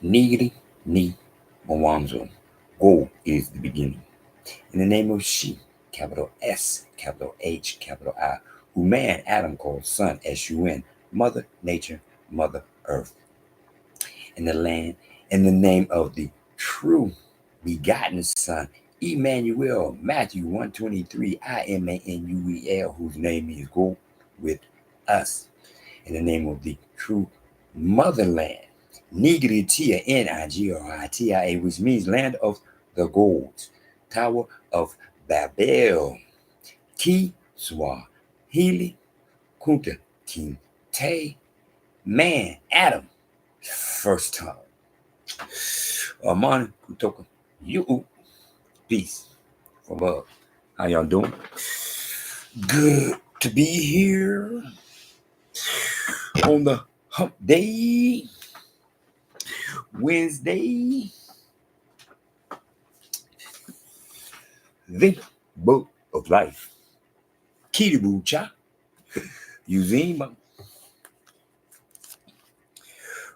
Nigri ni Mwanzo. Go is the beginning. In the name of she, capital S, capital H, capital I, who man Adam called son, S-U-N, mother nature, mother earth. In the land, in the name of the true begotten son, Emmanuel, Matthew 123, Imanuel, whose name is Go with us. In the name of the true motherland, Nigritia, Nigitia, which means land of the gods, Tower of Babel, Ki Swahili, Kunta, King Te, man, Adam, first time. Amani, kutoka, you, peace from above. How y'all doing? Good to be here on the hump day, Wednesday. The book of life. Kiribucha, Uzima,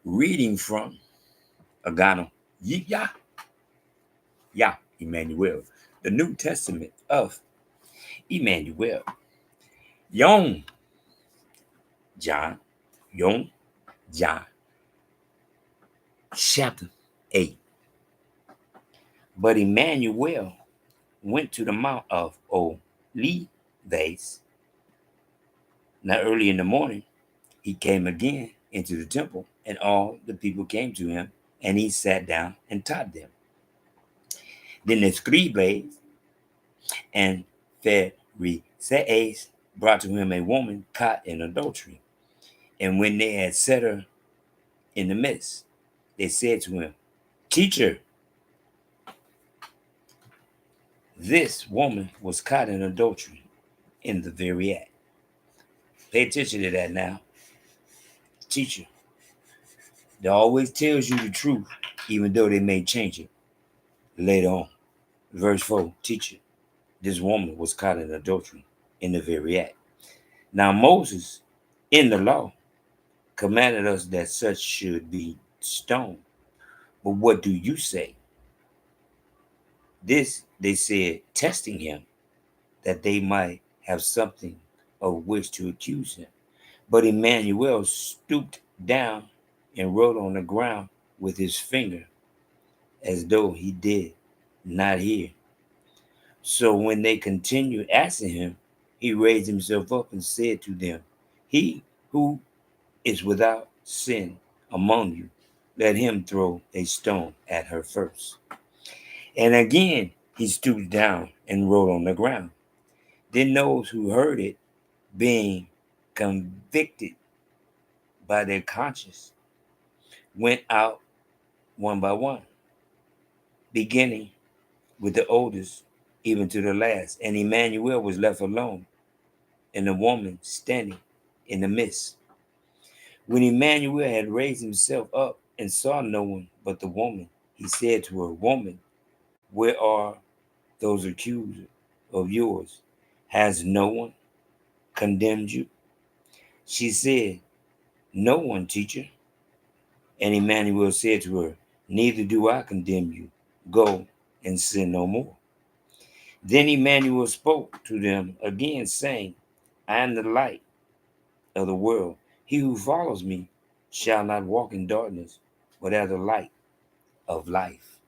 reading from Agano, Yipya, Imanuel, the New Testament of Imanuel. Young John, Young John, chapter 8. But Emmanuel went to the Mount of Olives. Now early in the morning, he came again into the temple, and all the people came to him, and he sat down and taught them. Then the scribes and Pharisees brought to him a woman caught in adultery. And when they had set her in the midst, they said to him, Teacher, this woman was caught in adultery in the very act. Pay attention to that now. Teacher, that always tells you the truth, even though they may change it later on. Verse 4, teacher, this woman was caught in adultery in the very act. Now Moses, in the law, commanded us that such should be stoned. But what do you say? This they said, testing him, that they might have something of which to accuse him. But Emmanuel stooped down and wrote on the ground with his finger, as though he did not hear. So when they continued asking him, he raised himself up and said to them, He who is without sin among you, let him throw a stone at her first. And again he stooped down and wrote on the ground. Then those who heard it, being convicted by their conscience, went out one by one, beginning with the oldest even to the last. And Emmanuel was left alone, and the woman standing in the midst. When Emmanuel had raised himself up and saw no one but the woman, he said to her, Woman, where are those accusers of yours? Has no one condemned you? She said, No one, teacher. And Emmanuel said to her, Neither do I condemn you. Go and sin no more. Then Emmanuel spoke to them again, saying, I am the light of the world. He who follows me shall not walk in darkness, but have the light of life.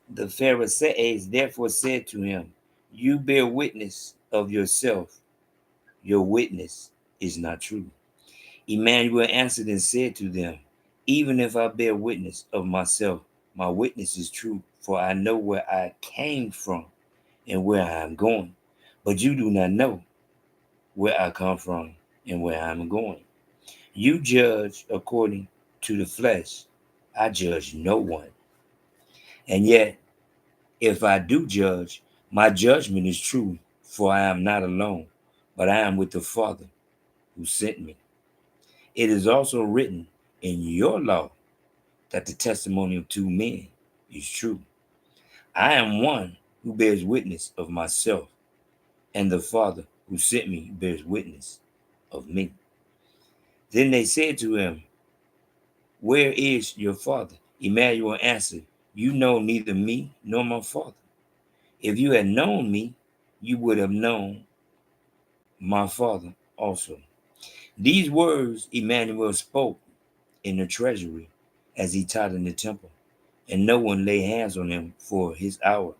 The Pharisees therefore said to him, You bear witness of yourself. Your witness is not true. Emmanuel answered and said to them, Even if I bear witness of myself, my witness is true, for I know where I came from and where I am going. But you do not know where I come from and where I am going. You judge according to the flesh. I judge no one. And yet, if I do judge, my judgment is true, for I am not alone, but I am with the Father who sent me. It is also written in your law that the testimony of two men is true. I am one who bears witness of myself, and the Father who sent me bears witness of me. Then they said to him, where is your father? Emmanuel answered, you know neither me nor my father. If you had known me, you would have known my father also. These words Emmanuel spoke in the treasury as he taught in the temple, and no one laid hands on him, for his hour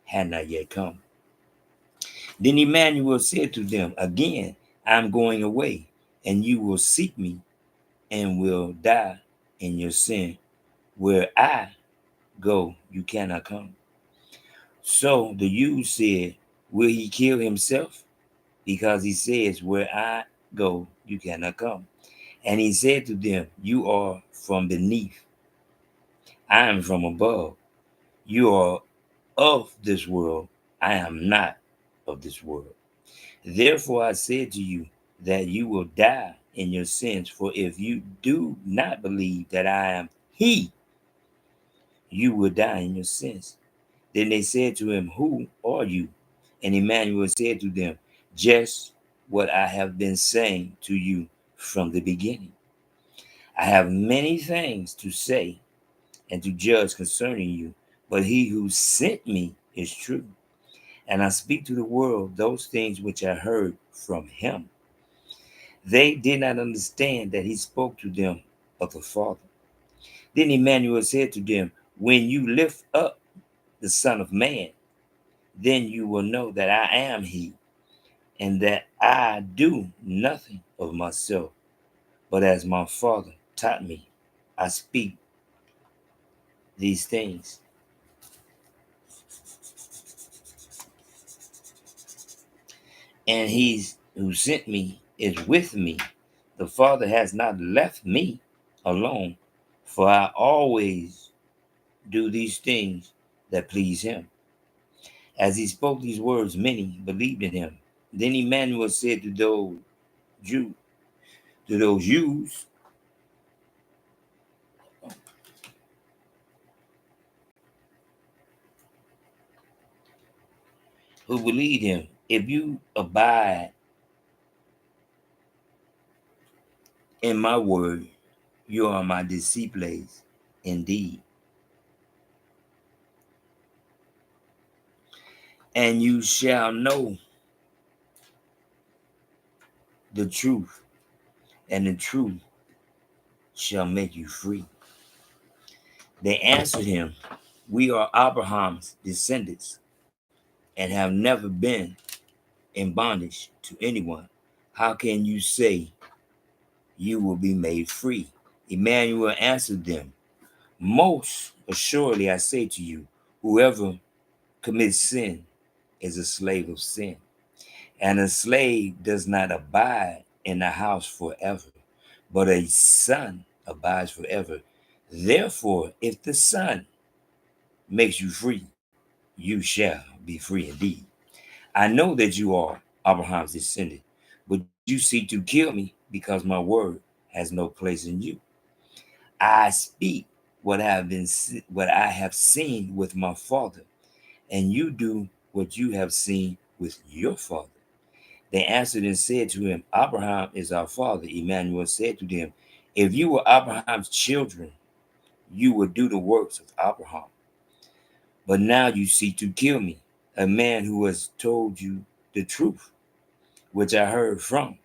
had not yet come. Then Emmanuel said to them, again, I am going away, and you will seek me and will die in your sin. Where I go, you cannot come. So the Jews said, will he kill himself? Because he says, where I go, you cannot come. And he said to them, you are from beneath, I am from above. You are of this world, I am not of this world. Therefore I said to you that you will die in your sins, for if you do not believe that I am he, you will die in your sins. Then they said to him, who are you? And Emmanuel said to them, just what I have been saying to you from the beginning. I have many things to say and to judge concerning you, but he who sent me is true. And I speak to the world those things which I heard from him. They did not understand that he spoke to them of the Father. Then Emmanuel said to them, when you lift up the Son of Man, then you will know that I am he, and that I do nothing of myself, but as my Father taught me, I speak these things. And he who sent me is with me. The Father has not left me alone, for I always do these things that please him. As he spoke these words, many believed in him. Then Emmanuel said to Jew, those Jews who believed him, if you abide in my word, you are my disciples indeed, and you shall know the truth, and the truth shall make you free. They answered him, we are Abraham's descendants and have never been in bondage to anyone. How can you say you will be made free? Emmanuel answered them, most assuredly I say to you, whoever commits sin is a slave of sin. And a slave does not abide in the house forever, but a son abides forever. Therefore, if the Son makes you free, you shall be free indeed. I know that you are Abraham's descendant, but you seek to kill me because my word has no place in you. I speak what I have seen with my father, and you do what you have seen with your father. They answered and said to him, Abraham is our father. Emmanuel said to them, if you were Abraham's children, you would do the works of Abraham. But now you seek to kill me, a man who has told you the truth, which I heard from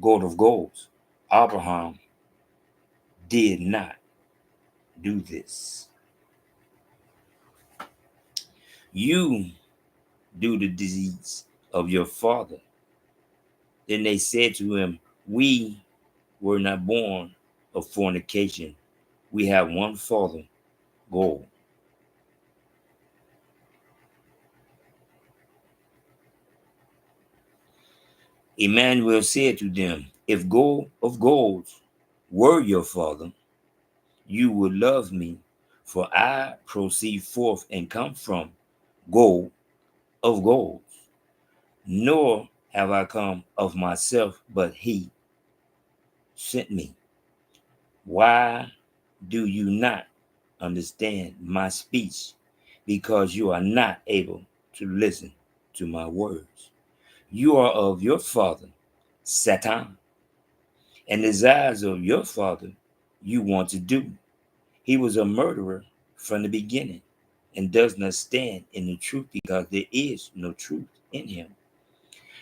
God of gods. Abraham did not do this. You do the deeds of your father. Then they said to him, we were not born of fornication. We have one father, God. Emmanuel said to them, if God of gods were your father, you would love me, for I proceed forth and come from God of gods. Nor have I come of myself, but he sent me. Why do you not understand my speech? Because you are not able to listen to my words. You are of your father, Satan, and desires of your father you want to do. He was a murderer from the beginning and does not stand in the truth because there is no truth in him.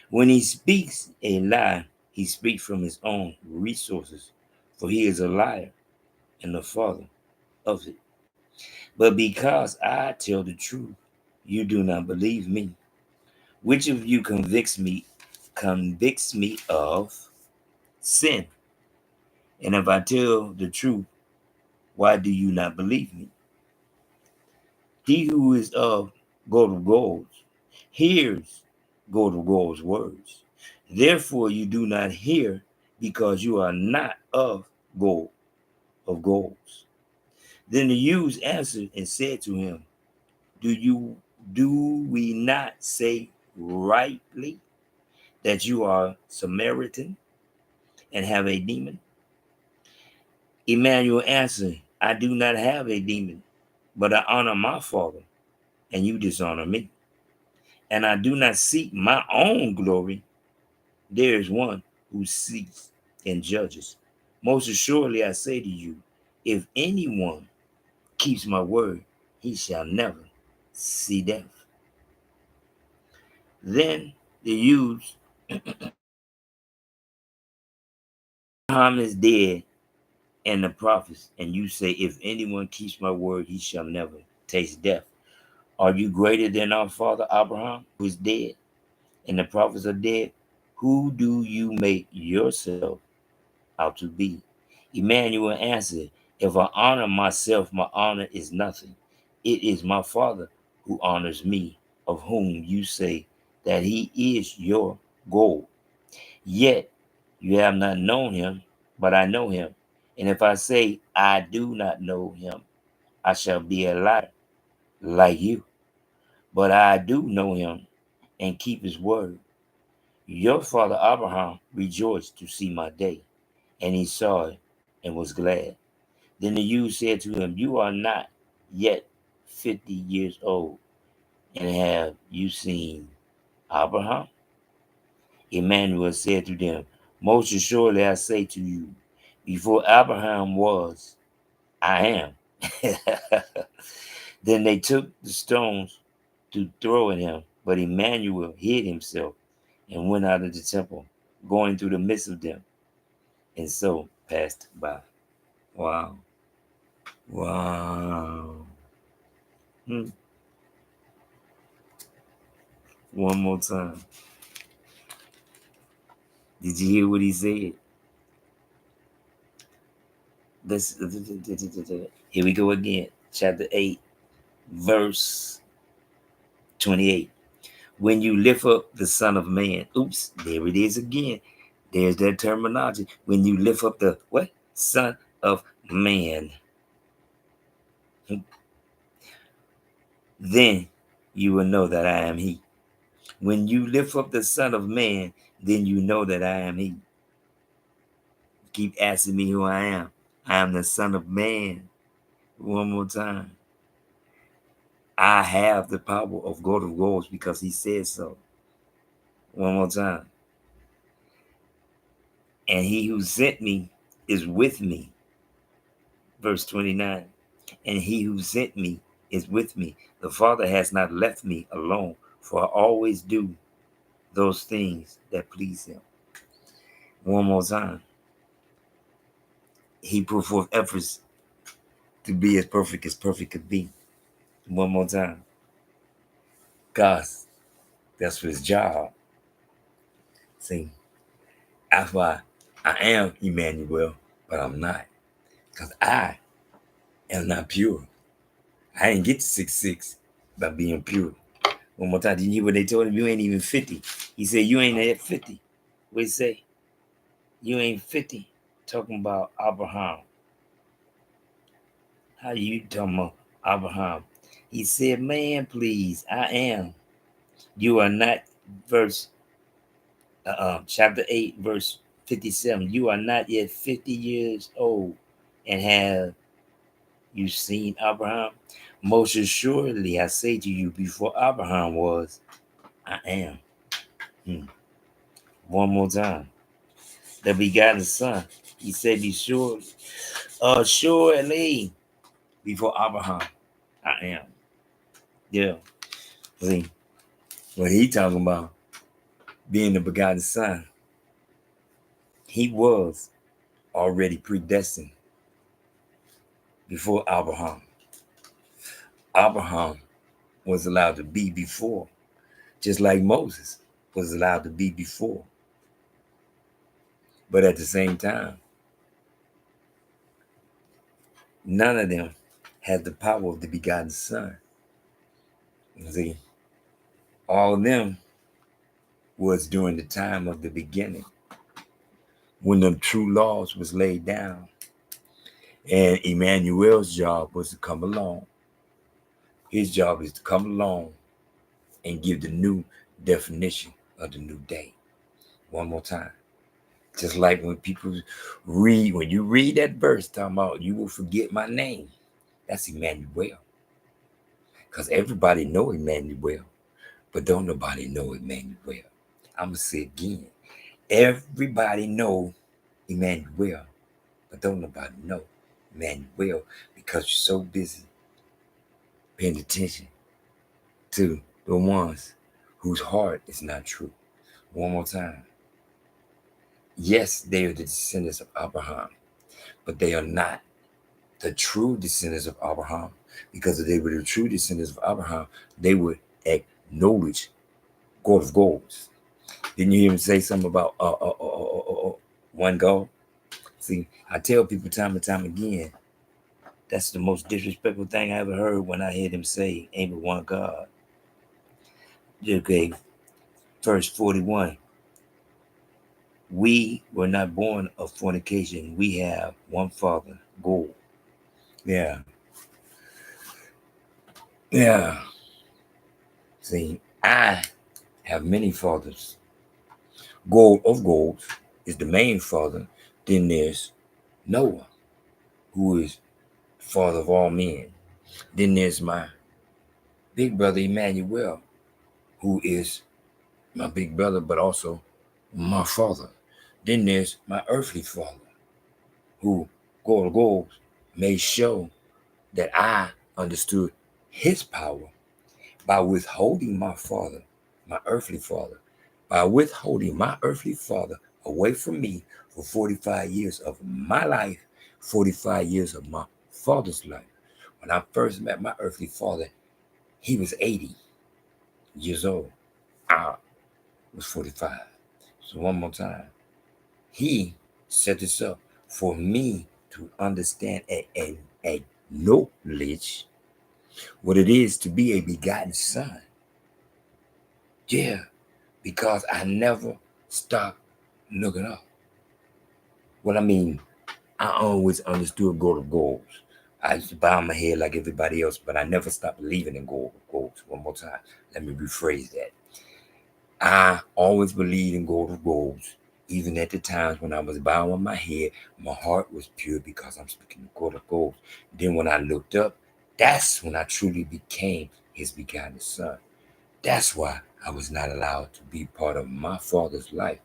When he speaks a lie, he speaks from his own resources, for he is a liar and the father of it. But because I tell the truth, you do not believe me. Which of you convicts me of sin? And if I tell the truth, why do you not believe me? He who is of GodWithUs hears GodWithUs words. Therefore you do not hear, because you are not of God of gods. Then the youths answered and said to him, do we not say rightly that you are Samaritan and have a demon? Emmanuel answered, I do not have a demon, but I honor my Father, and you dishonor me. And I do not seek my own glory. There is one who seeks and judges. Most assuredly I say to you, if anyone keeps my word, he shall never see death. Then the youths, Abraham is dead, and the prophets, and you say, if anyone keeps my word, he shall never taste death. Are you greater than our father Abraham, who is dead, and the prophets are dead? Who do you make yourself out to be? Emmanuel answered, if I honor myself, my honor is nothing. It is my Father who honors me, of whom you say that he is your goal. Yet you have not known him, but I know him. And if I say I do not know him, I shall be a liar like you. But I do know him and keep his word. Your father Abraham rejoiced to see my day, and he saw it and was glad. Then the youth said to him, you are not yet 50 years old, and have you seen Abraham? Emmanuel said to them, most assuredly I say to you, before Abraham was, I am. Then they took the stones to throw at him, but Emmanuel hid himself and went out of the temple, going through the midst of them, and so passed by. Wow. Wow. Hmm. One more time. Did you hear what he said? This, here we go again. Chapter 8, verse 28. When you lift up the Son of Man, oops, there it is again. There's that terminology. When you lift up the what? Son of Man, then you will know that I am he. When you lift up the Son of Man, then you know that I am he. Keep asking me who I am. I am the Son of Man. One more time. I have the power of God of gods because he said so. One more time. And he who sent me is with me. Verse 29. And he who sent me is with me. The Father has not left me alone, for I always do those things that please him. One more time. He put forth efforts to be as perfect could be. One more time. God, that's his job. See, that's why I am Emmanuel, but I'm not. Because I am not pure. I didn't get to 6'6" by being pure. One more time. Did you hear what they told him? You ain't even 50. He said, you ain't at 50. What he say? You ain't 50. Talking about Abraham. How you talking about Abraham? He said, man, please, I am. You are not, verse chapter 8, verse 57. You are not yet 50 years old, and have you seen Abraham? Most assuredly, I say to you, before Abraham was, I am. One more time. the begotten Son. He said, "Be sure, surely before Abraham, I am." Yeah. See, when he talking about being the begotten Son, he was already predestined before Abraham. Abraham was allowed to be before, just like Moses was allowed to be before. But at the same time, none of them had the power of the begotten Son. You see, all of them was during the time of the beginning, when the true laws was laid down, and Emmanuel's job was to come along. His job is to come along and give the new definition of the new day. One more time. Just like when people read, when you read that verse talking about you will forget my name, that's Emmanuel. Because everybody know Emmanuel, but don't nobody know Emmanuel. I'm gonna say again. Everybody know Emmanuel, but don't nobody know Emmanuel because you're so busy paying attention to the ones whose heart is not true. One more time. Yes, they are the descendants of Abraham, but they are not the true descendants of Abraham, because if they were the true descendants of Abraham, they would acknowledge God of gods. Didn't you hear him say something about one God? See, I tell people time and time again, that's the most disrespectful thing I ever heard when I heard him say, ain't but one God. Okay, verse 41. We were not born of fornication. We have one Father, God. Yeah, yeah. See, I have many fathers. God of gods is the main father. Then there's Noah, who is father of all men. Then there's my big brother Emmanuel, who is my big brother, but also my father. Then there's my earthly father, who God of gods made sure that I understood his power by withholding my father, my earthly father, by withholding my earthly father away from me for 45 years of my life, 45 years of my father's life. When I first met my earthly father, he was 80 years old. I was 45. So one more time. He set this up for me to understand and acknowledge what it is to be a begotten son. Yeah, because I never stopped looking up. What I mean, I always understood God of goals. I used to bow my head like everybody else, but I never stopped believing in God of goals. One more time, let me rephrase that. I always believed in God of goals, even at the times when I was bowing my head, my heart was pure because I'm speaking of God of goals. Then when I looked up, that's when I truly became his begotten son. That's why I was not allowed to be part of my father's life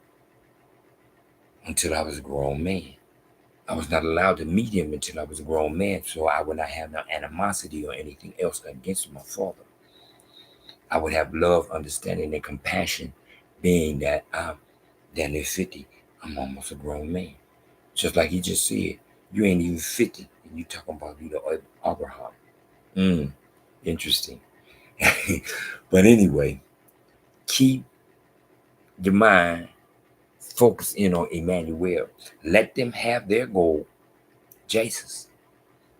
until I was a grown man. I was not allowed to meet him until I was a grown man, so I would not have no animosity or anything else against my father. I would have love, understanding, and compassion, being that I'm down near 50. I'm almost a grown man. Just like he just said, you ain't even 50, and you talking about you the Abraham. Interesting. But anyway, keep your mind focused in on Emmanuel. Let them have their goal, Jesus.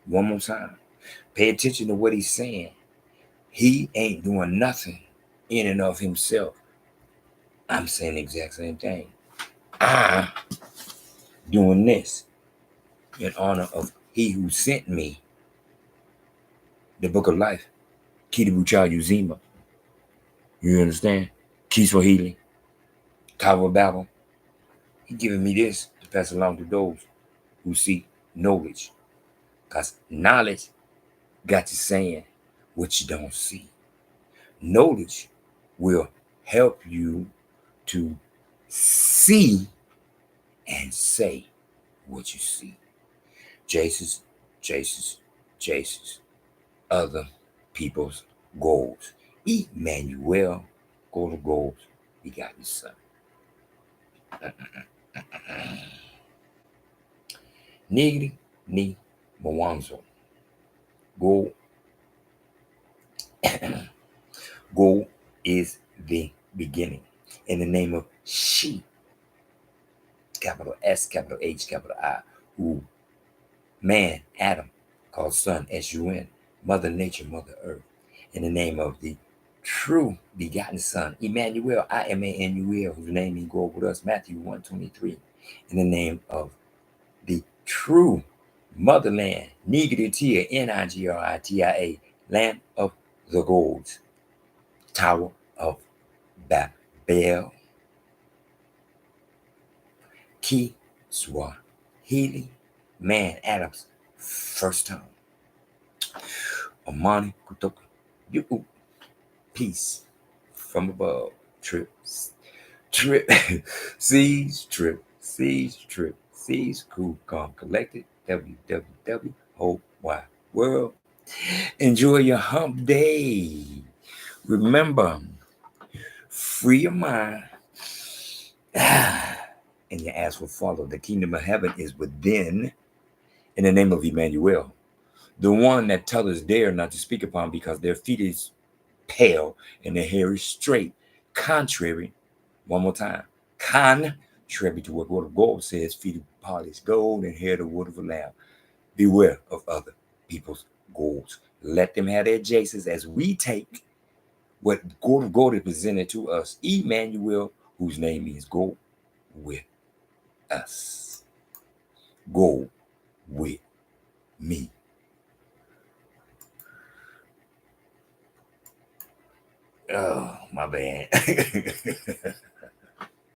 One more time. Pay attention to what he's saying. He ain't doing nothing in and of himself. I'm saying the exact same thing. I'm doing this in honor of he who sent me, the book of life, Kitabu Cha Uzima. You understand? Keys for healing, Tower of Babel. He giving me this to pass along to those who seek knowledge. Because knowledge got you saying what you don't see. Knowledge will help you to see and say what you see. Jesus, Jesus, Jesus, other people's goals. Emmanuel, go to goals, begotten son. Nigri ni Mwanzo. Go, go is the beginning. In the name of she, capital S, capital H, capital I, who man, Adam, called son, S-U-N, Mother Nature, Mother Earth. In the name of the true begotten Son, Emmanuel, I-M-A-N-U-L, whose name he go with us, Matthew 1:23. In the name of the true motherland, Nigritia, N-I-G-R-I-T-I-A, land of the gods, Tower of Babel, Ki Swahili, man, Adam's first time. Amani kutoka you peace from above. Trip, trip, seas, trip, seas, trip, seas, cool, calm, collected. WWW, whole wide world. Enjoy your hump day. Remember, free your mind. And your ass will follow. The kingdom of heaven is within. In the name of Emmanuel, the one that tellers dare not to speak upon because their feet is pale and their hair is straight. Contrary, one more time, contrary to what Word of God says, feet of polished gold and hair the wood of a lamb. Beware of other people's goals. Let them have their jaces as we take what Word of God is presented to us. Emmanuel, whose name is Go with us. Go with me. Oh, my bad.